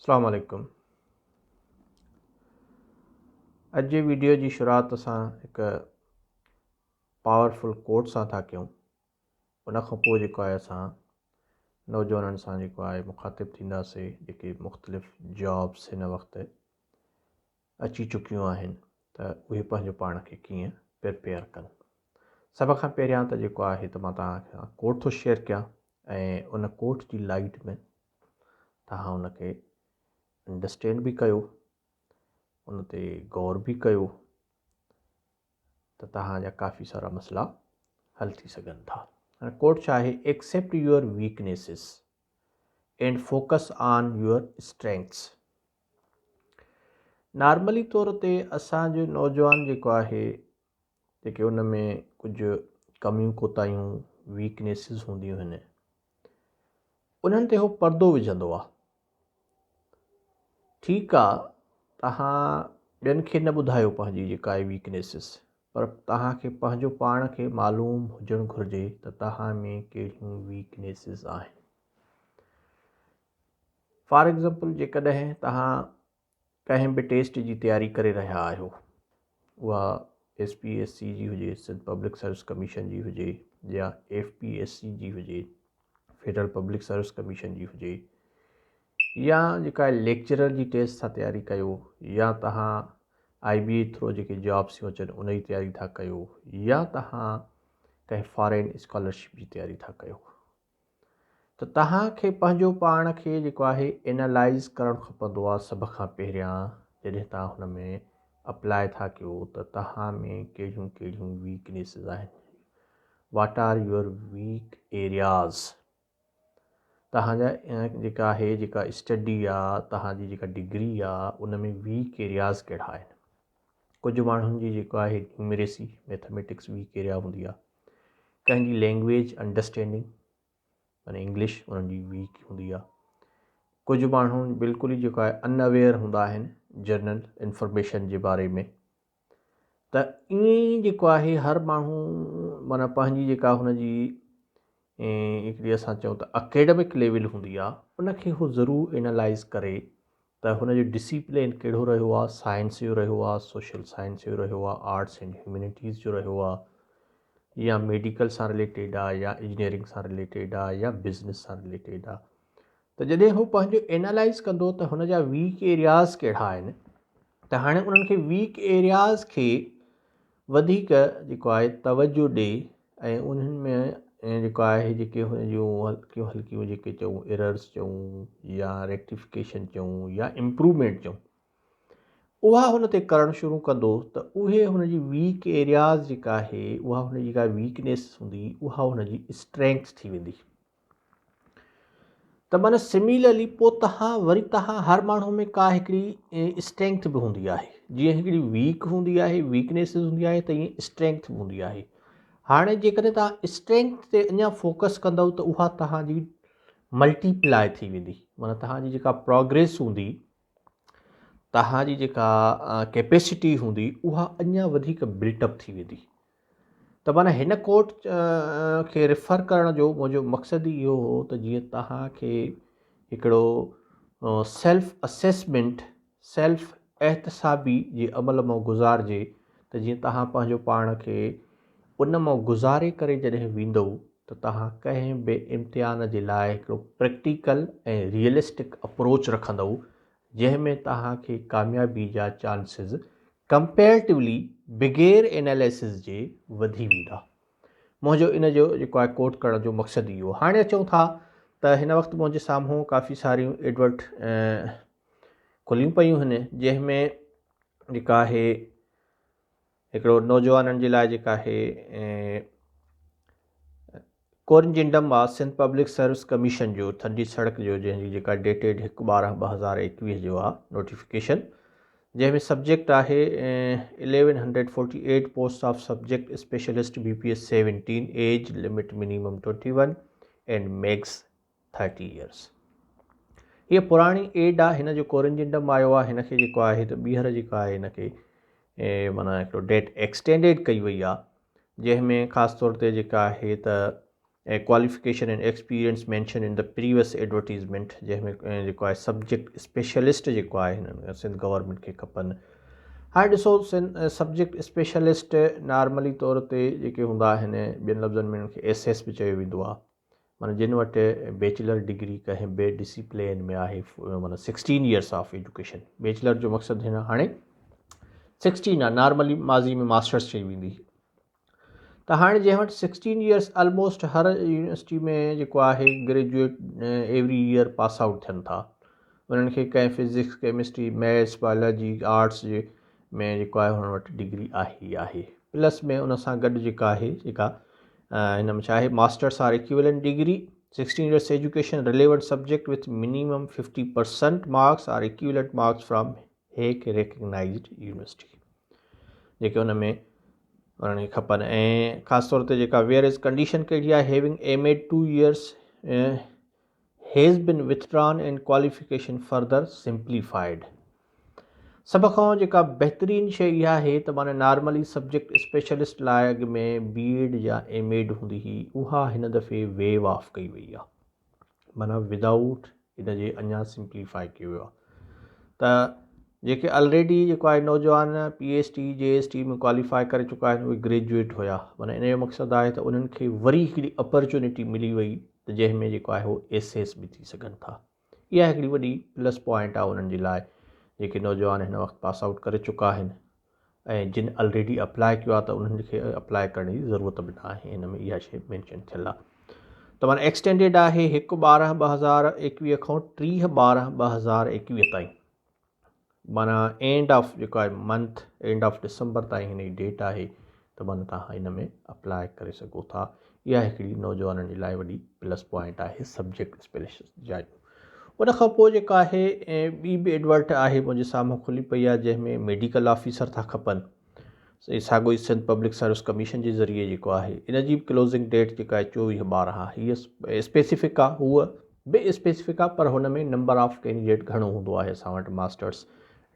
अस्सलाम वालेकुम। अॼु जे वीडियो जी शुरूआत असां हिकु पावरफुल कोट सां था कयूं। उन खां पोइ जेको आहे असां नौजवाननि सां जेको आहे मुखातिब थींदासीं जेके मुख़्तलिफ़ जॉब्स हिन वक़्तु अची चुकियूं आहिनि त उहे पंहिंजो पाण खे कीअं प्रिपेयर कनि। सभ खां पहिरियां त जेको आहे त मां तव्हांखां कोट थो शेयर कयां ऐं उन कोट जी लाइट में तव्हां उनखे अंडरस्टैंड बि कयो, उन ते गौर बि कयो त तव्हांजा काफ़ी सारा मसइला हल थी सघनि था। हाणे कोट छा आहे? Except your weaknesses and focus on your strengths. Normally तौर ते असांजो नौजवान जेको आहे जेके उन में कुझु कमियूं कोताहियूं वीकनेसिस हूंदियूं आहिनि उन्हनि ते उहो पर्दो विझंदो आहे। ठीकु आहे, तव्हां ॿियनि खे न ॿुधायो पंहिंजी जेका आहे वीकनेसिस, पर तव्हांखे पंहिंजो पाण खे मालूम हुजणु घुरिजे त तव्हां में कहिड़ियूं वीकनेसिस आहिनि। फॉर एग्ज़ाम्पल, जेकॾहिं तव्हां कंहिं बि टेस्ट जी तयारी करे रहिया आहियो, उहा SPSC जी हुजे, सिंध पब्लिक सर्विस कमीशन जी हुजे, या FPSC जी हुजे, फेडरल पब्लिक सर्विस कमीशन जी हुजे, या जेका लेक्चरर जी टेस्ट सां तयारी कयो, या तव्हां IBA थ्रू जेके जॉब्स थियूं अचनि उन जी तयारी था कयो, या तव्हां कंहिं फॉरेन स्कॉलरशिप जी तयारी था कयो, त तव्हांखे पंहिंजो पाण खे जेको आहे एनालाइज़ करणु खपंदो आहे। सभ खां पहिरियां जॾहिं तव्हां हुन में अप्लाई था कयो त तव्हां में कहिड़ियूं कहिड़ियूं वीकनेसिस आहिनि। What are your weak areas. तव्हांजा जेका आहे जेका स्टडी आहे, तव्हांजी जेका डिग्री आहे, उन में वीक एरियाज़ कहिड़ा आहिनि। कुझु माण्हुनि जी जेको आहे न्यूमरेसी मैथमेटिक्स वीक एरिया हूंदी आहे। कंहिंजी लैंग्वेज अंडरस्टैंडिंग माने इंग्लिश उन्हनि जी वीक हूंदी आहे। कुझु माण्हू बिल्कुलु ई जेको आहे अनअवेयर हूंदा आहिनि जनरल इंफॉर्मेशन जे बारे में। त ईअं ई जेको आहे हर माण्हू माना पंहिंजी जेका हुनजी हिकिड़ी असां चऊं त अकेडमिक लेवल हूंदी आहे, उनखे हू ज़रूरु एनालाइज़ करे त हुनजो डिसिप्लिन कहिड़ो रहियो आहे। साइंस जो रहियो आहे, सोशल साइंस जो रहियो आहे, आर्ट्स एंड ह्यूमैनिटीज़ जो रहियो आहे, या मेडिकल सां रिलेटेड आहे, या इंजीनियरिंग सां रिलेटेड आहे, या बिज़नेस सां रिलेटेड आहे। त जॾहिं हू पंहिंजो एनालाइज़ कंदो त हुनजा वीक एरियाज़ कहिड़ा आहिनि, त हाणे उन्हनि खे वीक एरियाज़ खे वधीक जेको आहे तवजो ॾे ऐं उन्हनि में जेको आहे जेके हुनजूं हल्कियूं हल्कियूं जेके चऊं एरर्स चऊं, या रेक्टिफिकेशन चऊं, या इम्प्रूवमेंट चऊं, उहा हुन ते करणु शुरू कंदो त उहे हुनजी वीक एरियाज़ जेका आहे, उहा हुनजी जेका वीकनेस हूंदी, उहा हुनजी स्ट्रेंथ थी वेंदी। त माना सिमिलरली पोइ तव्हां हर माण्हू में का हिकिड़ी स्ट्रेंथ बि हूंदी आहे। जीअं हिकिड़ी वीक हूंदी आहे, वीकनेसिस हूंदी आहे, त ईअं स्ट्रेंथ बि हूंदी आहे। हाणे जेकॾहिं तव्हां स्ट्रेंथ ते अञा फोकस कंदव त उहा तव्हांजी मल्टीप्लाई थी वेंदी। माना तव्हांजी जेका प्रोग्रेस हूंदी, तव्हांजी जेका कैपेसिटी हूंदी, उहा अञा वधीक बिल्टअप थी वेंदी। त माना हिन कोट खे रिफ़र करण जो मुंहिंजो मक़सदु इहो हो त जीअं तव्हांखे हिकिड़ो सेल्फ असेसमेंट, सेल्फ एहतसाबी जे अमल मां गुज़ारिजे, त जीअं तव्हां पंहिंजो पाण खे उन मां गुज़ारे करे जॾहिं वेंदो त तव्हां कंहिं बि इम्तिहान जे लाइ हिकिड़ो प्रैक्टिकल ऐं रियलिस्टिक अप्रोच रखंदव, जंहिंमें तव्हांखे कामयाबी जा चांसिस कंपेरेटिवली बग़ैर एनालिसिस जे वधी वेंदा। मुंहिंजो इन जो जेको आहे कोट करण जो मक़सदु इहो। हाणे अचूं था त हिन वक़्तु मुंहिंजे साम्हूं काफ़ी सारियूं एडवर्ट खुलियूं पियूं आहिनि, जंहिंमें जेका आहे हिकिड़ो नौजवाननि जे लाइ जेका आहे कोरिंजंडम आहे सिंध पब्लिक सर्विस कमीशन जो थधी सड़क जो, जंहिंजी जेका डेटेड 1/12/2021 जो आहे नोटिफिकेशन, जंहिंमें सब्जेक्ट आहे 1148 post of subject specialist BPS 17, age limit minimum 21 and max 30 years. हीअ पुराणी एड आहे। हिन जो कोरिंजंडम आयो आहे, हिन खे जेको आहे त ॿीहर जेका आहे हिनखे माना हिकिड़ो डेट एक्सटेंडेड कई वई आहे, जंहिंमें ख़ासि तौर ते जेका आहे त qualification and experience mention in the previous advertisement, जंहिंमें जेको आहे सब्जेक्ट स्पेशलिस्ट जेको आहे हिन सिंध गवर्नमेंट खे खपनि। हाणे ॾिसो सब्जेक्ट स्पेशलिस्ट नॉर्मली तौर ते जेके हूंदा आहिनि, ॿियनि लफ़्ज़नि में उन्हनि खे SS बि चयो वेंदो आहे, माना जिन वटि बैचलर डिग्री कंहिं ॿिए डिसिप्लिन में आहे, माना 16 ईयर्स ऑफ एजुकेशन। बैचलर जो मक़सदु हिन हाणे 16 आहे, नॉर्मली माज़ी में मास्टर्स चई वेंदी। त हाणे जंहिं वटि 16 ईयर्स ऑलमोस्ट हर यूनिवर्सिटी में जेको आहे graduate every year pass out थियनि था, उन्हनि खे कंहिं physics chemistry maths biology arts जे में जेको आहे हुन वटि डिग्री आहे ई आहे। प्लस में उन सां गॾु जेका आहे हिन में छा आहे, masters or equivalent degree 16 years education relevant subject with minimum 50% marks or equivalent marks from हेक रिकग्नाइज्ड यूनिवर्सिटी, जेके हुन में उन्हनि खे खपनि। ऐं ख़ासि तौर ते जेका वेयर इज़ कंडीशन कहिड़ी आहे, having M.Ed 2 years has been withdrawn and qualification further simplified. सभ खां जेका बहितरीनु शइ इहा आहे त माना नॉर्मली सब्जेक्ट स्पेशलिस्ट लाइ अॻु में B.Ed या M.Ed हूंदी हुई, उहा हिन दफ़े वेव ऑफ कई वई आहे, माना विदाउट इन जे अञा सिंप्लीफाई कयो वियो आहे। त जेके ऑलरेडी जेको आहे नौजवान PhD JST में क्वालिफाई करे चुका आहिनि, उहे ग्रेजुएट हुया, माना इन जो मक़सदु आहे त उन्हनि खे वरी हिकिड़ी अपॉर्चुनिटी मिली वई त जंहिंमें जेको आहे उहो SS बि थी सघनि था। इहा हिकिड़ी वॾी प्लस पॉइंट आहे उन्हनि जे लाइ जेके नौजवान हिन वक़्तु पास आउट करे चुका आहिनि ऐं जिन ऑलरेडी अप्लाई कयो आहे त उन्हनि खे अप्लाई करण जी ज़रूरत बि न आहे। हिन में इहा शइ मैंशन थियल आहे। त माना एक्सटेंडेड आहे 1/12/2021 खां 30/12/2021 ताईं, माना एंड ऑफ जेको आहे मंथ एंड ऑफ डिसंबर ताईं हिन जी डेट आहे, त माना तव्हां हिन में अप्लाई करे सघो था। इहा हिकिड़ी नौजवाननि जे लाइ वॾी प्लस पॉइंट आहे सब्जेक्ट स्पेशलिस्ट जा। उन खां पोइ जेका आहे ॿी बि एडवर्ट आहे मुंहिंजे साम्हूं खुली पई आहे, जंहिंमें मेडिकल ऑफिसर था खपनि। साॻियो ई सिंध पब्लिक सर्विस कमीशन जे ज़रिए जेको आहे, इन जी क्लोज़िंग डेट जेका आहे 24/12 आहे। हीअ स्पेसिफिक आहे, हूअ बि स्पेसिफिक आहे, पर हुन में नंबर ऑफ कैंडिडेट घणो हूंदो आहे असां वटि मास्टर्स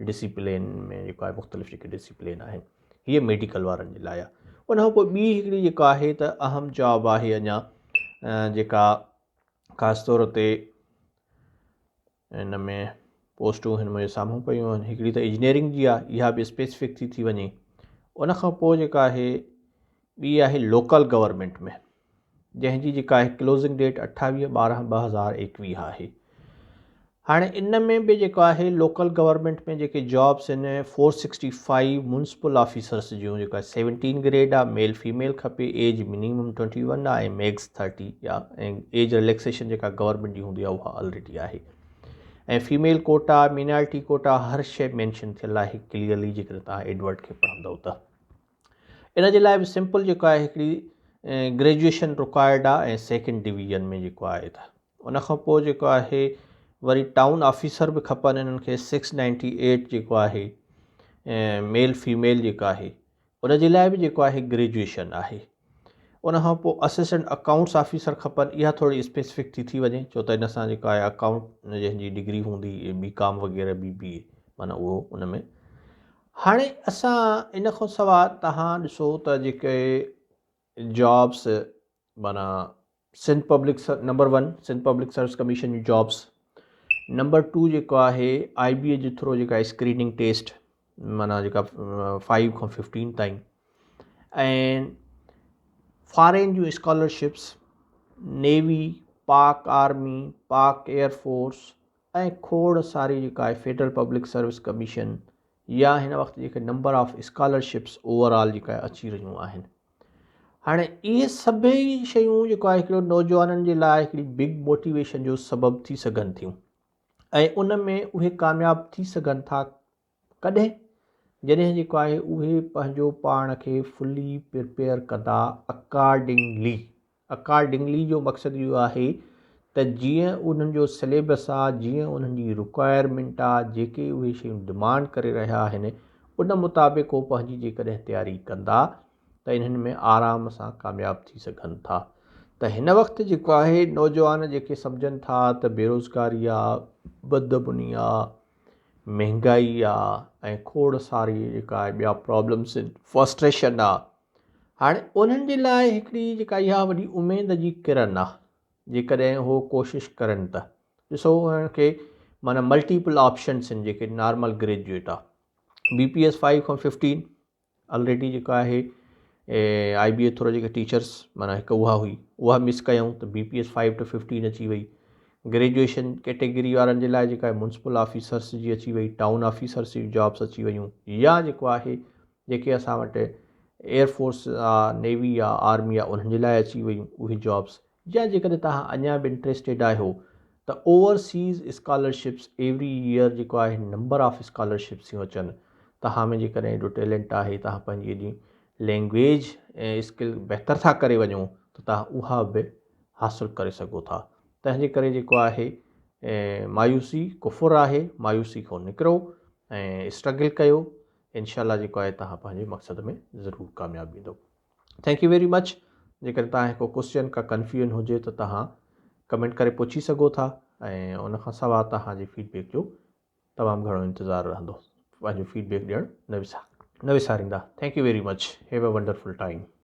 डिसिप्लिन में जेको आहे मुख़्तलिफ़ जेके डिसिप्लिन आहिनि, हीअ मेडिकल वारनि जे लाइ आहे। उन खां पोइ ॿी हिकिड़ी जेका आहे त अहम जॉब आहे अञा जेका ख़ासि तौर ते हिन में पोस्टूं हिन मुंहिंजे साम्हूं पियूं आहिनि। हिकिड़ी त इंजीनियरिंग जी आहे, इहा बि स्पेसिफिक थी वञे। उन खां पोइ जेका आहे ॿी आहे लोकल गवर्नमेंट में, जंहिंजी जेका आहे क्लोज़िंग डेट 28/12/2021 आहे। हाणे इन में बि जेको आहे लोकल गवर्नमेंट में जेके जॉब्स आहिनि 465 म्यूनसिपल ऑफिसर्स जूं, जेका 17 ग्रेड आहे, मेल फीमेल खपे, एज मिनिमम 21 आहे ऐं मैक्स 30 ऐं एज रिलैक्सेशन जेका गवर्नमेंट जी हूंदी आहे उहा ऑलरेडी आहे। ऐं फीमेल कोटा मिनारिटी कोटा हर शइ मैंशन थियल आहे क्लियरली, जेकर तव्हां एडवर्ट खे पढ़ंदव त। इन जे लाइ बि सिंपल जेको आहे हिकिड़ी ग्रेजुएशन रिक्वायर्ड आहे ऐं 2nd डिवीज़न में जेको आहे त। उन खां पोइ जेको आहे वरी टाउन ऑफिसर बि खपनि इन्हनि खे 698 जेको आहे मेल फीमेल जेका आहे, उन जे लाइ बि जेको आहे ग्रेजुएशन आहे। उन खां पोइ असिस्टेंट अकाउंट्स ऑफिसर खपनि, इहा थोरी स्पेसिफिक थी वञे, छो त इन सां जेका आहे अकाउंट जंहिंजी डिग्री हूंदी BCom वग़ैरह BBA, माना उहो उन में। हाणे असां इन खां सवाइ तव्हां ॾिसो त जेके जॉब्स माना Sindh public number 1 Sindh public service commission जी जॉब्स, नंबर 2 जेको आहे IBA जे थ्रू जेका स्क्रीनिंग टेस्ट, माना जेका 5 खां 15 ताईं, ऐं फॉरेन जूं scholarships, navy, Pak army, Pak air force ऐं खोड़ सारी जेका आहे फेडरल पब्लिक सर्विस कमीशन, या हिन वक़्तु जेके नंबर ऑफ स्कॉलरशिप्स ओवरऑल जेका अची रहियूं आहिनि। हाणे इहे सभई शयूं जेको आहे हिकिड़ो नौजवाननि जे लाइ हिकिड़ी बिग मोटिवेशन जो सबबु थी सघनि थियूं ऐं उन में उहे कामयाबु थी सघनि था कॾहिं, जॾहिं जेको आहे उहे पंहिंजो पाण खे फुली प्रिपेयर कंदा अकॉर्डिंगली जो मक़सदु इहो आहे त जीअं उन्हनि जो सिलेबस आहे, जीअं उन्हनि जी रिक्वायरमेंट आहे, जेके उहे शयूं डिमांड करे रहिया आहिनि, उन मुताबिक़ उहो पंहिंजी जेकॾहिं तयारी कंदा त इन्हनि में आराम सां कामयाबु थी सघनि था। त हिन वक़्तु जेको आहे नौजवान जेके सम्झनि था त बेरोज़गारी आहे, बदबुनी आहे, महांगाई आहे ऐं खोड़ सारी जेका आहे ॿिया प्रॉब्लम्स आहिनि, फ्रस्ट्रेशन आहे, हाणे उन्हनि जे लाइ हिकिड़ी जेका इहा वॾी उमेद जी किरण आहे, जेकॾहिं उहो कोशिशि करनि था। ॾिसो उन्हनि खे माना मल्टीपल ऑप्शन्स आहिनि जेके नॉर्मल ग्रेजुएट आहे। BPS 5 खां 15 ऑलरेडी जेको आहे IBA थ्रो जेके टीचर्स माना हिकु उहा मिस कयूं त BPS 5 to 15 अची वई। ग्रेजुएशन कैटेगरी वारनि जे लाइ जेका आहे म्युनिसिपल ऑफिसर्स जी अची वई, टाउन ऑफिसर्स जी जॉब्स अची वयूं, या जेको आहे जेके असां वटि एयरफोर्स आहे, नेवी आहे, आर्मी आहे, उन्हनि जे लाइ अची वयूं उहे जॉब्स। या जेकॾहिं तव्हां अञा बि इंट्रस्टेड आहियो त ओवरसीज़ स्कॉलरशिप्स एवरी ईयर जेको आहे नंबर ऑफ स्कॉलरशिप्स थियूं अचनि। तव्हां में जेकॾहिं एॾो टैलेंट आहे, तव्हां पंहिंजी एॾी लैंग्वेज ऐं स्किल बहितर था करे वञो त तव्हां उहा बि हासिलु करे सघो था। तंहिंजे करे जेको आहे मायूसी कुफुर आहे, मायूसी खां निकिरो ऐं स्ट्रगल कयो। इनशाला जेको आहे तव्हां पंहिंजे मक़सद में ज़रूरु कामयाबु ईंदो। Thank you very much. जेकर तव्हां को क्वेश्चन का कंफ्यूजन हुजे त तव्हां कमेंट करे पुछी सघो था ऐं उनखां सवाइ तव्हांजे फीडबैक जो तमामु घणो इंतज़ारु रहंदो। पंहिंजो फीडबैक ॾियणु न विसारींदा। Thank you very much. Have a wonderful time.